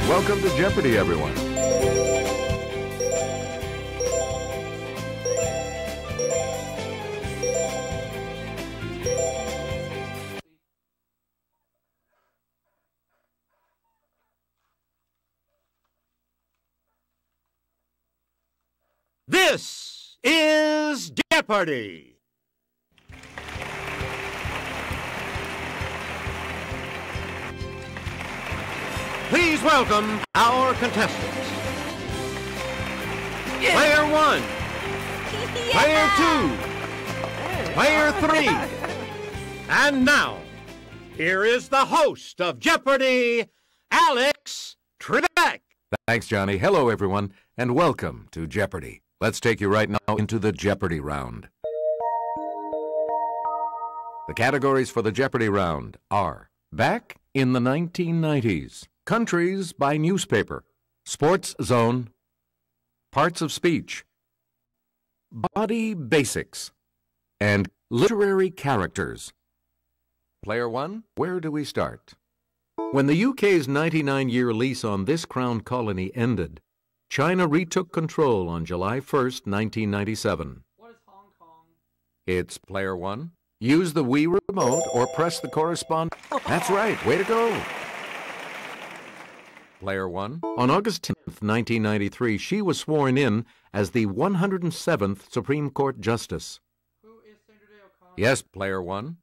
Welcome to Jeopardy, everyone. This is Jeopardy! Please welcome our contestants. Yeah. Player 1, yeah. Player 2, Player 3. And now, here is the host of Jeopardy, Alex Trebek. Thanks, Johnny. Hello, everyone, and welcome to Jeopardy. Let's take you right now into the Jeopardy round. The categories for the Jeopardy round are back in the 1990s, countries by newspaper, sports zone, parts of speech, body basics, and literary characters. Player 1, where do we start? When the UK's 99-year lease on this crown colony ended, China retook control on July 1st, 1997. What is Hong Kong? It's Player 1. Use the Wii remote or press the correspond. That's right. Way to go. Player 1. On August 10th, 1993, she was sworn in as the 107th Supreme Court Justice. Who is Sandra Day O'Connor? Yes, Player 1.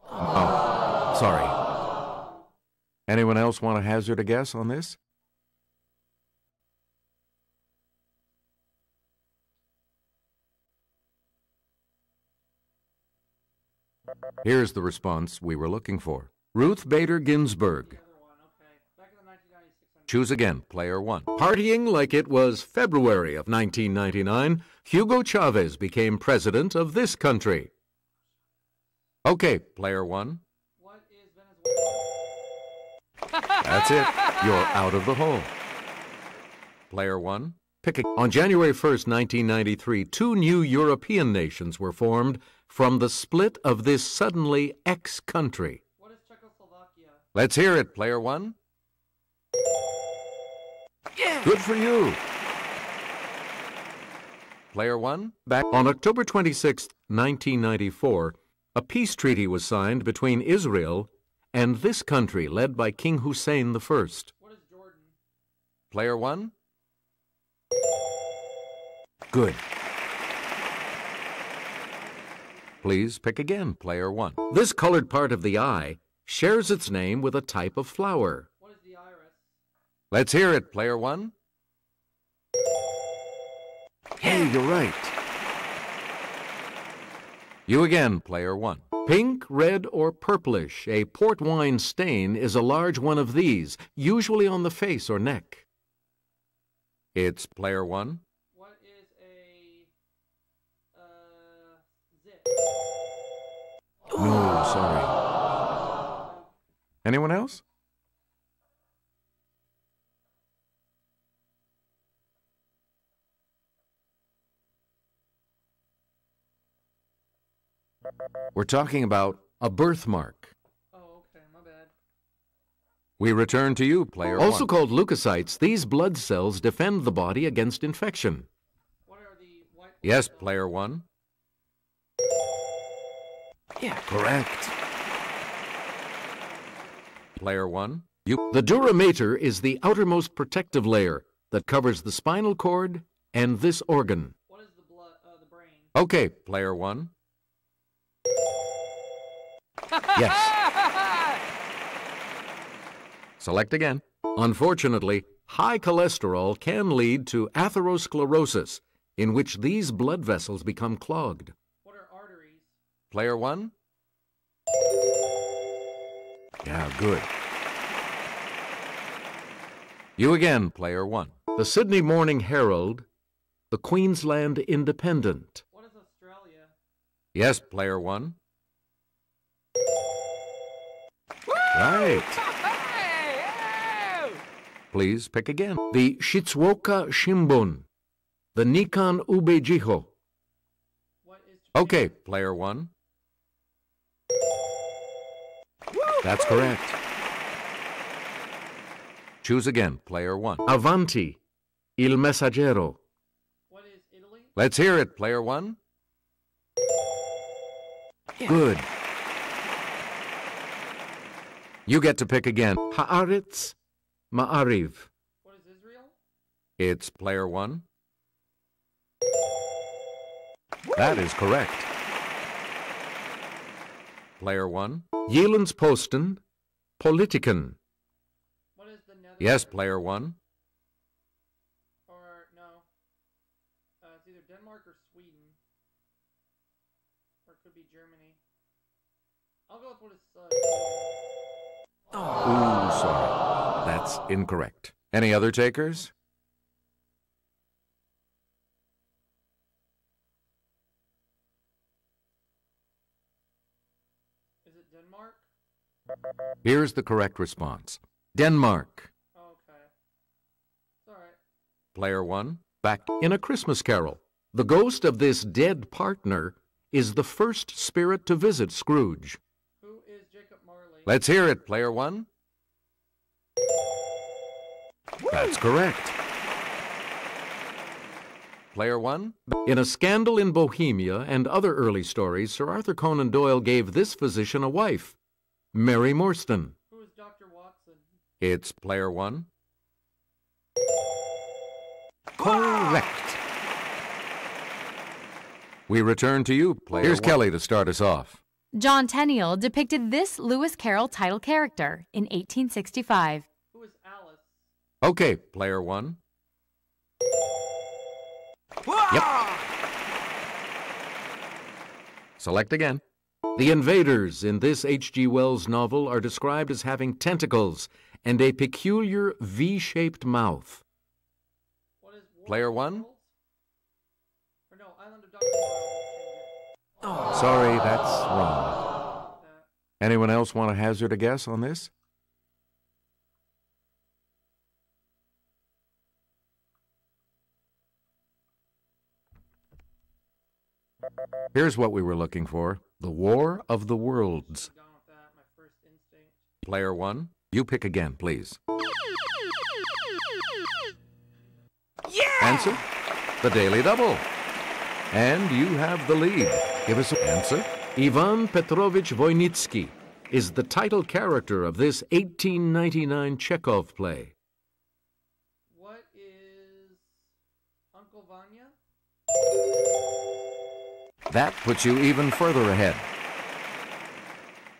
Oh, sorry. Anyone else want to hazard a guess on this? Here's the response we were looking for. Ruth Bader Ginsburg. Choose again, Player 1. Partying like it was February of 1999, Hugo Chavez became president of this country. Okay, Player 1. What is Venezuela? That's it. You're out of the hole. Player 1. On January 1st, 1993, two new European nations were formed from the split of this suddenly ex-country. What is Czechoslovakia? Let's hear it, Player 1. Yeah. Good for you. Player 1. Back on October 26, 1994, a peace treaty was signed between Israel and this country led by King Hussein I. What is Jordan? Player 1. Good. Please pick again, Player 1. This colored part of the eye shares its name with a type of flower. What is the iris? Let's hear it, Player 1. Hey, you're right. You again, Player 1. Pink, red, or purplish, a port wine stain is a large one of these, usually on the face or neck. It's Player 1. What is a zit? No, sorry. Anyone else? We're talking about a birthmark. Oh, okay, my bad. We return to you, Player 1. Also called leukocytes, these blood cells defend the body against infection. What are the white? Yes, Player 1. Yeah, correct. Player 1. The dura mater is the outermost protective layer that covers the spinal cord and this organ. What is the blood? The brain. Okay, Player 1. Yes. Select again. Unfortunately, high cholesterol can lead to atherosclerosis, in which these blood vessels become clogged. What are arteries? Player 1. Yeah, good. You again, Player 1. The Sydney Morning Herald, the Queensland Independent. What is Australia? Yes, Player 1. Right. Please pick again. The Shizuoka Shimbun, the Nikan Ubejiho. What is Japan? Okay, Player 1. That's correct. Choose again, player 1. Avanti, il messaggero. What is Italy? Let's hear it, player 1. Good. You get to pick again. Haaretz, ma'ariv. What is Israel? It's player 1. That is correct. Player 1. Jyllands-Posten, Politiken. What is the Netherlands? Yes, player 1. Or no. It's either Denmark or Sweden. Or it could be Germany. I'll go with what is Ooh, sorry. That's incorrect. Any other takers? Is it Denmark? Here's the correct response. Denmark. Okay. It's alright. Player 1. Back in A Christmas Carol. The ghost of this dead partner is the first spirit to visit Scrooge. Who is Jacob Marley? Let's hear it, player 1. That's correct. Player 1. In A Scandal in Bohemia and other early stories, Sir Arthur Conan Doyle gave this physician a wife, Mary Morstan. Who is Dr. Watson? It's player 1. Correct. We return to you, player 1. Here's Kelly to start us off. John Tenniel depicted this Lewis Carroll title character in 1865. Who is Alice? Okay, player 1. Yep. Select again. The invaders in this H.G. Wells novel are described as having tentacles and a peculiar V-shaped mouth. What is War Player of the 1? Worlds? Or no, Island of Dr. Moreau. Sorry, that's wrong. That. Anyone else want to hazard a guess on this? Here's what we were looking for. The War of the Worlds. Gone with that, my first instinct. Player 1, you pick again, please. Yeah! Answer? The Daily Double. And you have the lead. Give us an answer. Ivan Petrovich Voynitsky is the title character of this 1899 Chekhov play. What is Uncle Vanya? That puts you even further ahead.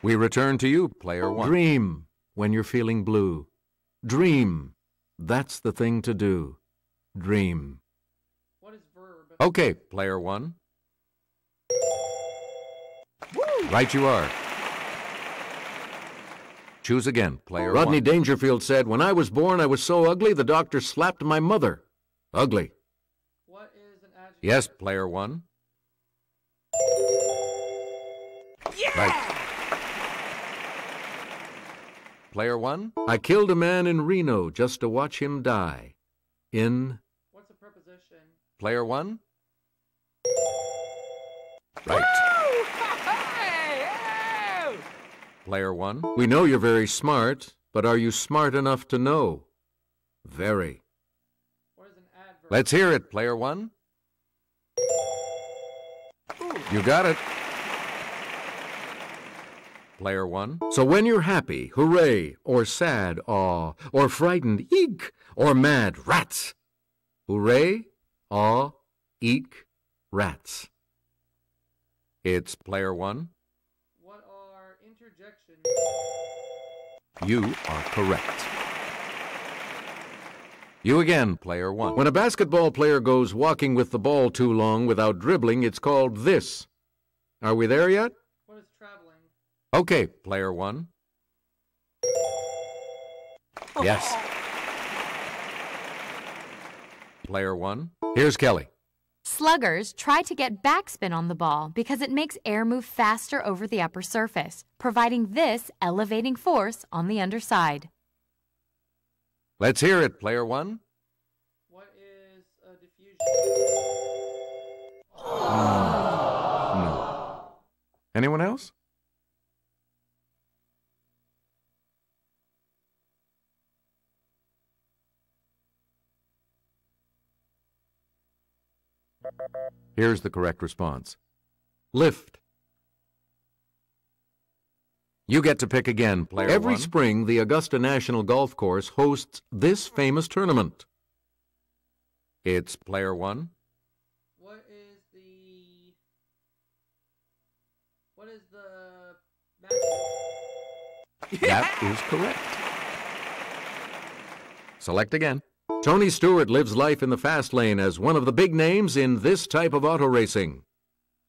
We return to you, player 1. Dream when you're feeling blue. Dream. That's the thing to do. Dream. What is verb? Okay, player 1. Right you are. Choose again, player 1. Rodney Dangerfield said, "When I was born, I was so ugly, the doctor slapped my mother." Ugly. What is an adjective? Yes, player 1. Yeah! Right. Player 1. I killed a man in Reno just to watch him die. In... What's a preposition? Player 1. Right. Player 1. We know you're very smart, but are you smart enough to know? Very. What is an adverb? Let's hear it, player 1. You got it. Player 1. So when you're happy, hooray, or sad, aw, or frightened, eek, or mad, rats. Hooray, aw, eek, rats. It's player 1. What are interjections? You are correct. You again, player 1. When a basketball player goes walking with the ball too long without dribbling, it's called this. Are we there yet? What is traveling? Okay, player 1. Yes. Player 1. Here's Kelly. Sluggers try to get backspin on the ball because it makes air move faster over the upper surface, providing this elevating force on the underside. Let's hear it, player 1. What is a diffusion? No. Anyone else? Here's the correct response. Lift. You get to pick again, player Every one. Spring, the Augusta National Golf Course hosts this famous tournament. It's player one. What is the Masters? That is correct. Select again. Tony Stewart lives life in the fast lane as one of the big names in this type of auto racing.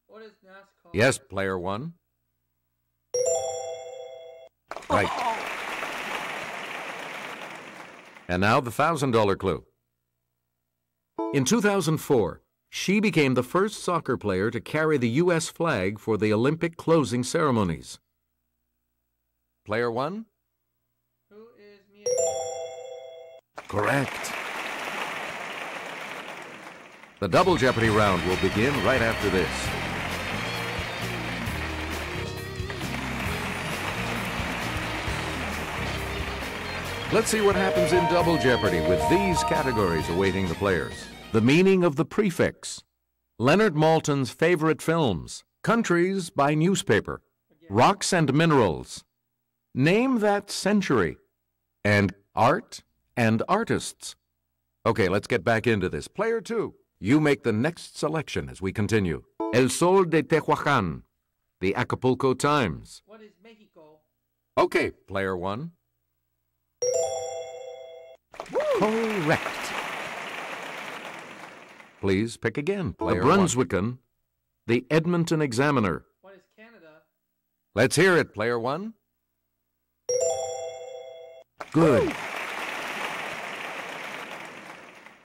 What is NASCAR? Yes, player one. Right. And now the $1,000 clue. In 2004, she became the first soccer player to carry the U.S. flag for the Olympic closing ceremonies. Player one? Who is Mia? Correct. The Double Jeopardy round will begin right after this. Let's see what happens in Double Jeopardy with these categories awaiting the players. The meaning of the prefix. Leonard Maltin's favorite films. Countries by newspaper. Rocks and minerals. Name that century. And art and artists. Okay, let's get back into this. Player two, you make the next selection as we continue. El Sol de Tehuacan. The Acapulco Times. What is Mexico? Okay, player one. Correct. Please pick again, player one. The Brunswickan, the Edmonton Examiner. What is Canada? Let's hear it, player one. Good.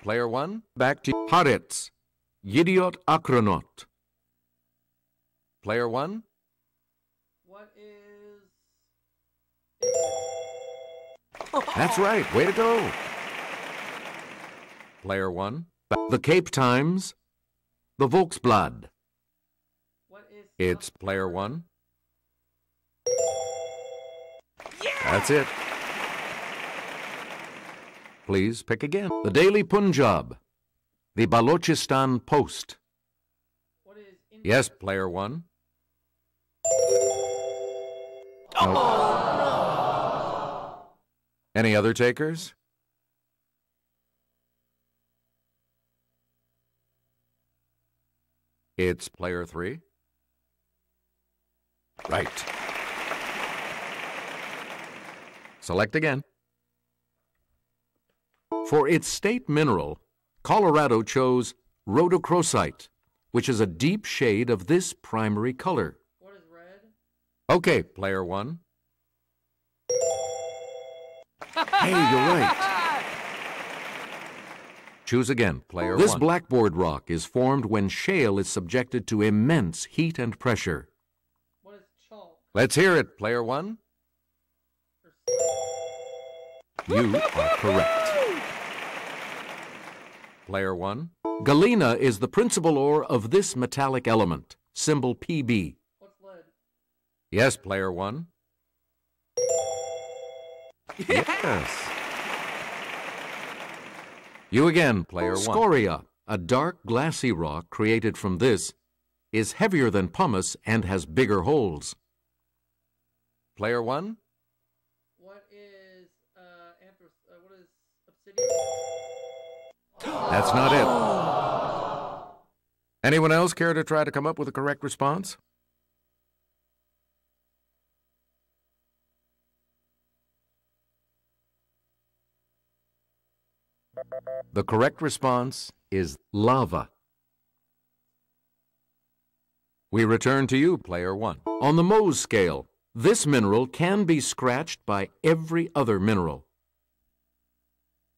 Player one, back to Haaretz, Yediot Ahronot. Player one. What is... That's right, way to go. Player one, the Cape Times, the Volksblad. What is... It's player one. Yeah! That's it. Please pick again. The Daily Punjab, the Balochistan Post. What is... Yes, player one. Oh, Nope. no. Any other takers? It's player three. Right. Select again. For its state mineral, Colorado chose rhodochrosite, which is a deep shade of this primary color. What is red? Okay, player one. Hey, you're right. Choose again, player one. This blackboard rock is formed when shale is subjected to immense heat and pressure. What is chalk? Let's hear it, player one. You are correct. Player one. Galena is the principal ore of this metallic element, symbol PB. What's lead? Yes, player one. Yes. You again, player one. Scoria, a dark glassy rock created from this, is heavier than pumice and has bigger holes. Player one. What is obsidian? That's not it. Anyone else care to try to come up with a correct response? The correct response is lava. We return to you, player one. On the Mohs scale, this mineral can be scratched by every other mineral.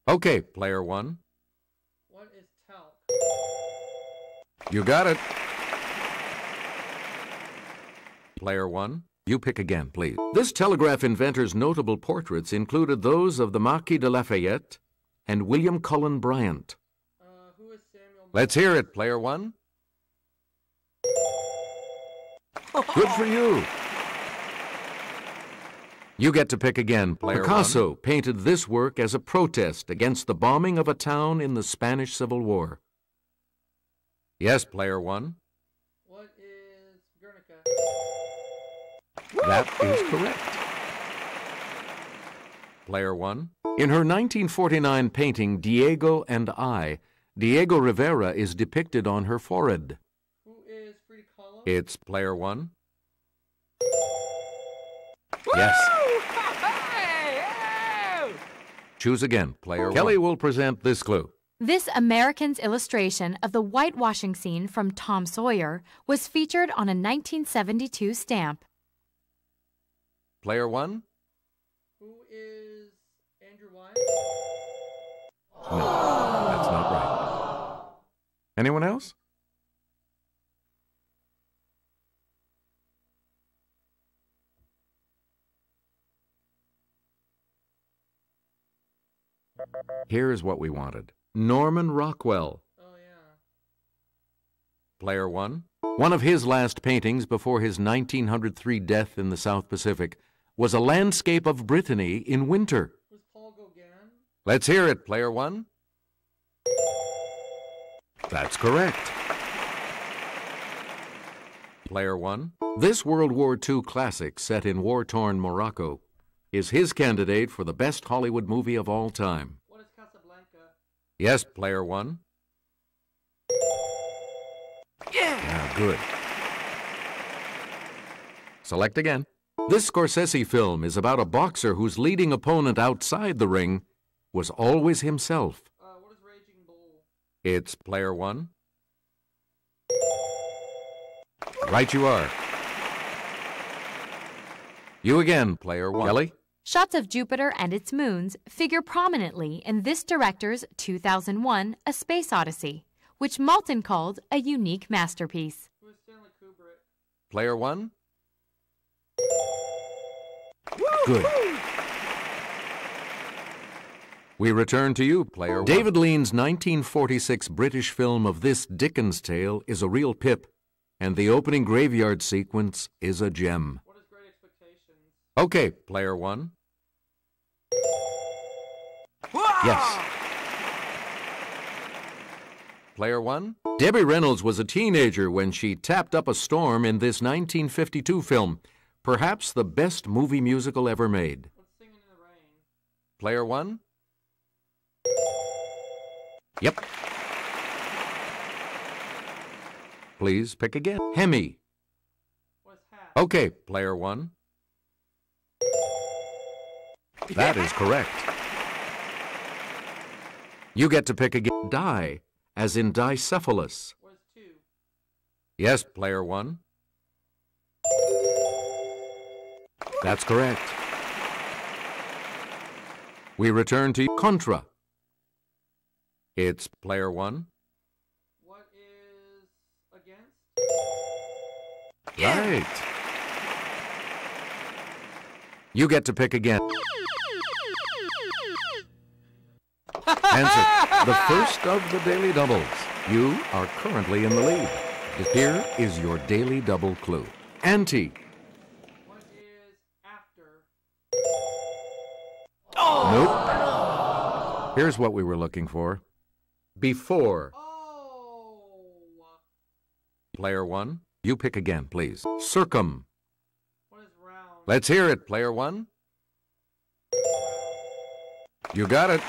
Okay, player one. What is talc? You got it. Player one, you pick again, please. This telegraph inventor's notable portraits included those of the Marquis de Lafayette and William Cullen Bryant. Who is Samuel? Let's hear it, player one. Good for you. You get to pick again, player Picasso one. Painted this work as a protest against the bombing of a town in the Spanish Civil War. Yes, player one. What is Guernica? That is correct. Player one. In her 1949 painting, Diego and I, Diego Rivera is depicted on her forehead. Who is Frida Kahlo? It's player one. Yes. Choose again, player one. Kelly will present this clue. This American's illustration of the whitewashing scene from Tom Sawyer was featured on a 1972 stamp. Player one? Who is Andrew Wyatt? No, that's not right. Anyone else? Here's what we wanted. Norman Rockwell. Oh, yeah. Player one. One of his last paintings before his 1903 death in the South Pacific was a landscape of Brittany in winter. Was Paul Gauguin? Let's hear it, player one. That's correct. Player one. This World War II classic set in war-torn Morocco is his candidate for the best Hollywood movie of all time. What is Casablanca? Yes, player one. Yeah, good. Select again. This Scorsese film is about a boxer whose leading opponent outside the ring was always himself. What is Raging Bull? It's player one. Right you are. You again, player one. Kelly? Shots of Jupiter and its moons figure prominently in this director's 2001 A Space Odyssey, which Maltin called a unique masterpiece. Who is Stanley Kubrick? Player one. Good. We return to you, player one. David Lean's 1946 British film of this Dickens tale is a real pip, and the opening graveyard sequence is a gem. What is Great Expectations? Okay, player one. Yes. Player one. Debbie Reynolds was a teenager when she tapped up a storm in this 1952 film, perhaps the best movie musical ever made. What's Singing in the Rain? Player one. Yep. Please pick again. Hemi. What is Hat? Okay, player one. That is correct. You get to pick again. Die, as in dicephalus. What is 2? Yes, player one. That's correct. We return to Contra. It's player one. What is Against? Right. You get to pick again. Answer. The first of the daily doubles. You are currently in the lead. Here is your daily double clue. Ante. What is After? Nope. Here's what we were looking for. Before. Oh! Player one. You pick again, please. Circum. What is Round? Let's hear it, player one. You got it.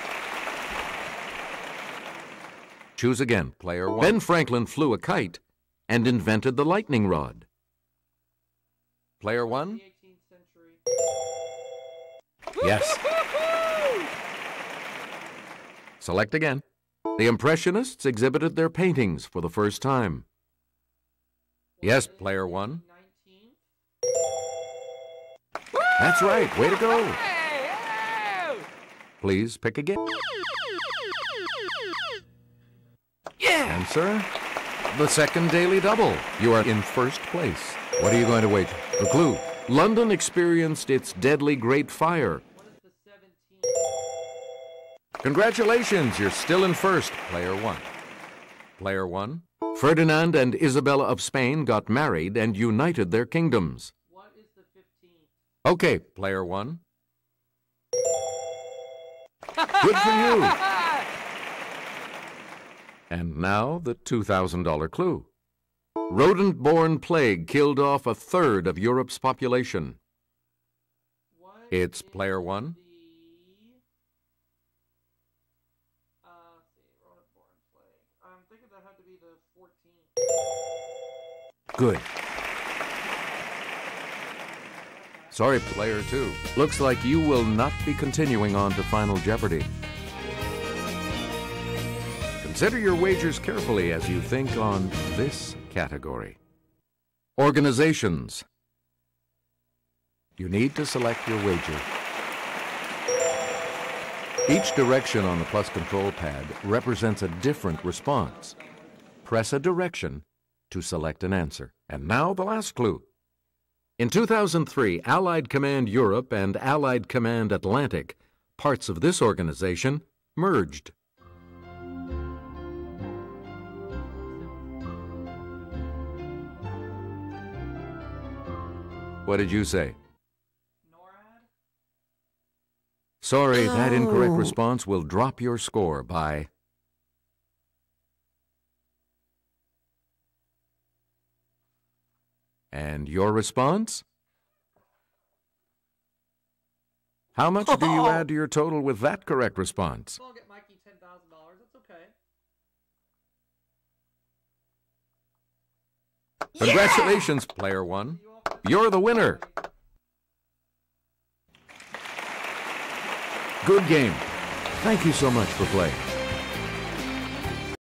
Choose again, player one. Ben Franklin flew a kite and invented the lightning rod. Player one. The 18th century. Yes. Select again. The Impressionists exhibited their paintings for the first time. Yes, player one. 19th? That's right. Way to go. Please pick again. Answer. The second daily double. You are in first place. What are you going to wager? The clue. London experienced its deadly Great Fire. What is the 17th? Congratulations, you're still in first, player one. Player one. Ferdinand and Isabella of Spain got married and united their kingdoms. What is the 15th? Okay, player one. Good for you. And now the $2,000 clue. Rodent-borne plague killed off a third of Europe's population. What It's is player one. let's see, rodent-borne plague. I'm thinking that had to be the 14th. Good. Sorry, player two. Looks like you will not be continuing on to Final Jeopardy. Consider your wagers carefully as you think on this category. Organizations. You need to select your wager. Each direction on the plus control pad represents a different response. Press a direction to select an answer. And now the last clue. In 2003, Allied Command Europe and Allied Command Atlantic, parts of this organization, merged. What did you say? NORAD? Sorry, that incorrect response will drop your score by... And your response? How much do you add to your total with that correct response? I'll get Mikey $10,000. That's okay. Congratulations, player one. You're the winner. Good game. Thank you so much for playing.